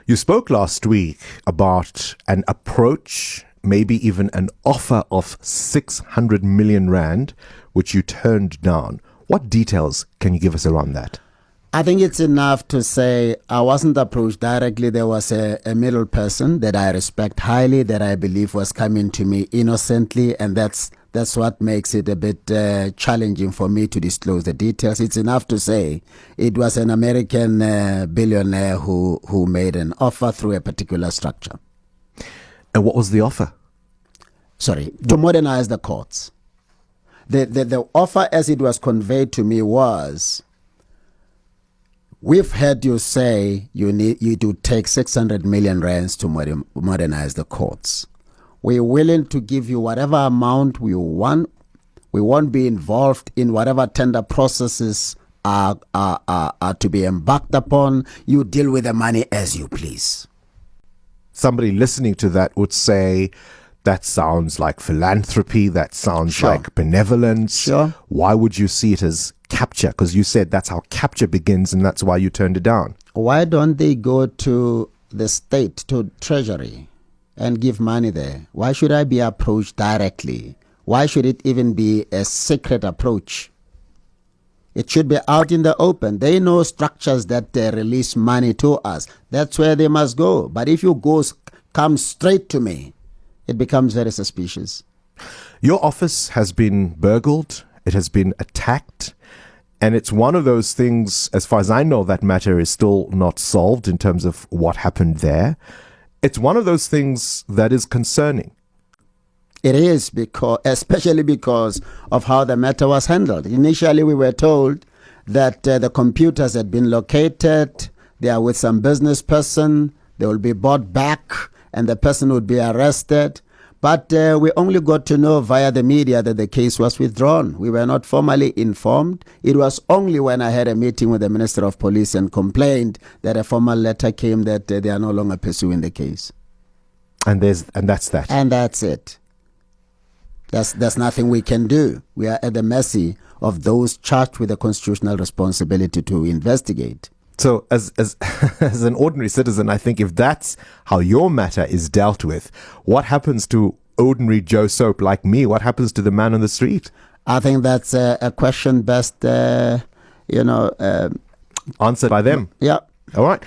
You spoke last week about an approach, maybe even an offer of 600 million rand, which you turned down. What details can you give us around that? I think it's enough to say I wasn't approached directly. There was a middle person that I respect highly, that I believe was coming to me innocently, and that's what makes it a bit challenging for me to disclose the details. It's enough to say it was an American billionaire who made an offer through a particular structure. And what was the offer? Sorry, to modernize the courts. The offer as it was conveyed to me was, we've heard you say you do take 600 million rands to modernize the courts. We're willing to give you whatever amount we want. We won't be involved in whatever tender processes are to be embarked upon. You deal with the money as you please. Somebody listening to that would say, that sounds like philanthropy. That sounds like benevolence. Sure. Why would you see it as capture? Because you said that's how capture begins, and that's why you turned it down. Why don't they go to the state, to treasury, and give money there? Why should I be approached directly? Why should it even be a secret approach? It should be out in the open. They know structures that release money to us. That's where they must go. But if you come straight to me, it becomes very suspicious. Your office has been burgled. It has been attacked. And it's one of those things, as far as I know, that matter is still not solved in terms of what happened there. It's one of those things that is concerning. It is, especially because of how the matter was handled. Initially, we were told that the computers had been located. They are with some business person. They will be brought back, and the person would be arrested. But we only got to know via the media that the case was withdrawn. We were not formally informed. It was only when I had a meeting with the Minister of Police and complained that a formal letter came that they are no longer pursuing the case. And that's that. And that's it. There's nothing we can do. We are at the mercy of those charged with the constitutional responsibility to investigate. So as as an ordinary citizen, I think if that's how your matter is dealt with, what happens to ordinary Joe Soap like me? What happens to the man on the street? I think that's a question best, answered by them. Yeah. All right.